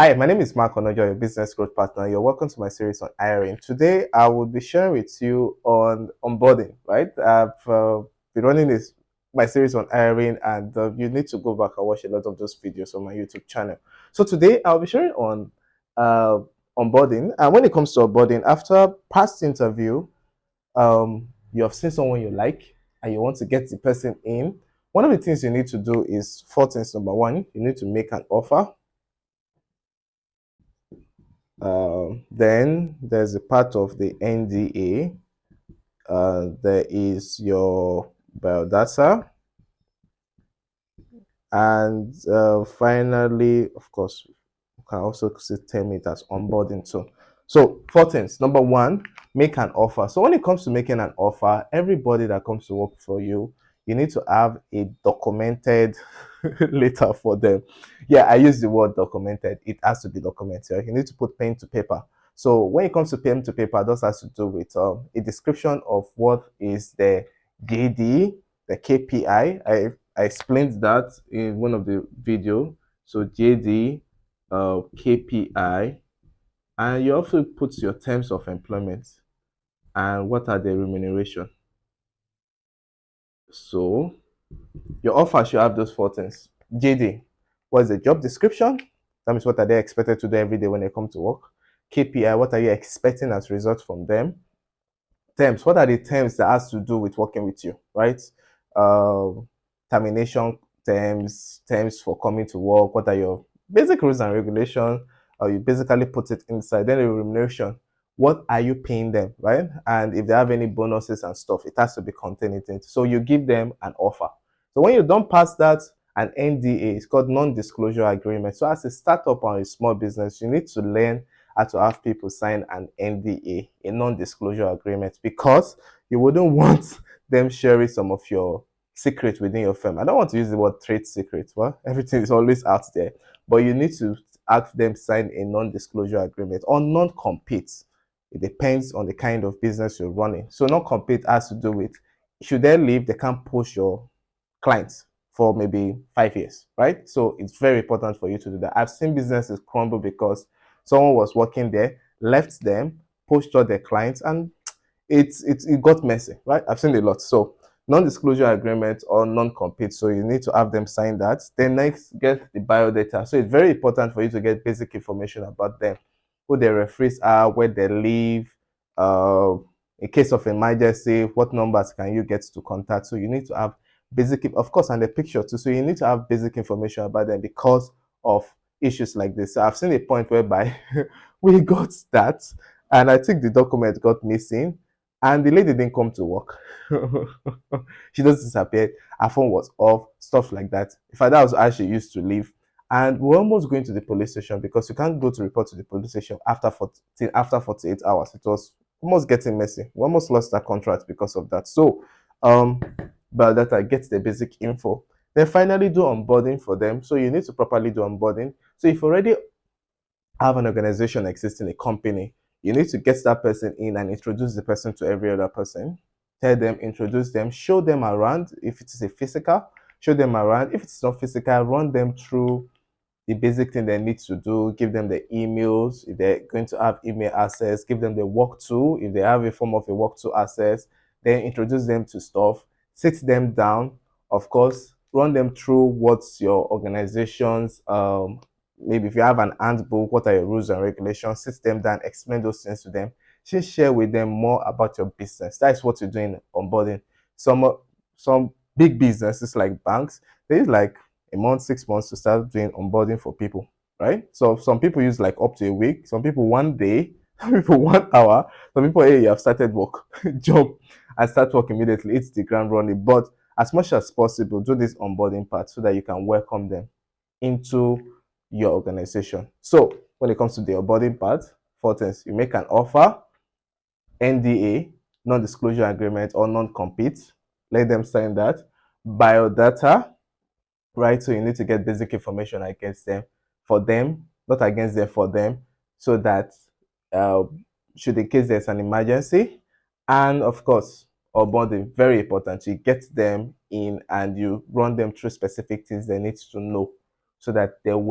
Hi, my name is Mark Onoja, your business growth partner. You're welcome to my series on hiring. Today, I will be sharing with you on onboarding. Right, I've been running my series on hiring, and you need to go back and watch a lot of those videos on my YouTube channel. So today, I'll be sharing on uh, onboarding. And when it comes to onboarding, after past interview, you have seen someone you like, and you want to get the person in. One of the things you need to do is four things. Number one, you need to make an offer. Then there's a part of the NDA. There is your biodata. And finally, of course, you can also term it as onboarding too. So, four things. Number one, make an offer. So, when it comes to making an offer, everybody that comes to work for you, you need to have a documented letter for them. Yeah, I use the word documented. It has to be documented. You need to put pen to paper. So, when it comes to pen to paper, this has to do with a description of what is the JD, the KPI. I explained that in one of the video. So JD, KPI, and you also put your terms of employment and what are the remuneration. So your offer should have those four things. JD, what is the job description? That means what are they expected to do every day when they come to work? KPI, what are you expecting as a result from them? Terms, what are the terms that has to do with working with you, right? Termination terms, terms for coming to work, what are your basic rules and regulations, or you basically put it inside. Then the remuneration, what are you paying them, right? And if they have any bonuses and stuff, it has to be contained in it. So you give them an offer. So when you don't pass that, an NDA, it's called non-disclosure agreement. So as a startup or a small business, you need to learn how to have people sign an NDA, a non-disclosure agreement, because you wouldn't want them sharing some of your secret within your firm. I don't want to use the word trade secret. Well, everything is always out there, but you need to ask them sign a non-disclosure agreement or non-compete. It depends on the kind of business you're running. So non-compete has to do with, should they leave, they can't push your clients for maybe 5 years, right? So it's very important for you to do that. I've seen businesses crumble because someone was working there, left them, pushed all their clients, and it got messy, right? I've seen a lot. So non-disclosure agreement or non-compete. So you need to have them sign that. Then next, get the biodata. So it's very important for you to get basic information about them, who their referees are, where they live, uh, in case of emergency, what numbers can you get to contact. So you need to have basic, of course, and the picture too. So you need to have basic information about them because of issues like this. So I've seen a point whereby we got that, and I think the document got missing, and the lady didn't come to work. She just disappeared. Her phone was off, stuff like that. In fact, that was how she used to live. And we're almost going to the police station because you can't go to report to the police station after 48 hours. It was almost getting messy. We almost lost that contract because of that. So, but that I get the basic info. Then finally do onboarding for them. So you need to properly do onboarding. So if you already have an organization existing, a company, you need to get that person in and introduce the person to every other person. Tell them, introduce them, show them around. If it is a physical, show them around. If it's not physical, run them through the basic thing they need to do. Give them the emails if they're going to have email access. Give them the work tool if they have a form of a work tool access. Then introduce them to stuff. Sit them down. Of course, run them through what's your organization's maybe if you have an handbook, what are your rules and regulations? Sit them down, explain those things to them. Just share with them more about your business. That's what you're doing onboarding. Some big businesses like banks, they use like a month, 6 months to start doing onboarding for people, right? So some people use like up to a week, some people 1 day, some people 1 hour, some people, hey, you have started work, job, and start work immediately. It's the ground running. But as much as possible, do this onboarding part so that you can welcome them into your organization. So when it comes to the onboarding part, four things: you make an offer, NDA, non-disclosure agreement or non-compete. Let them sign that. Biodata, right? So you need to get basic information against them, for them, not against them, for them, so that uh, should in case there's an emergency, and of course, onboarding, very important. You get them in and you run them through specific things they need to know so that they will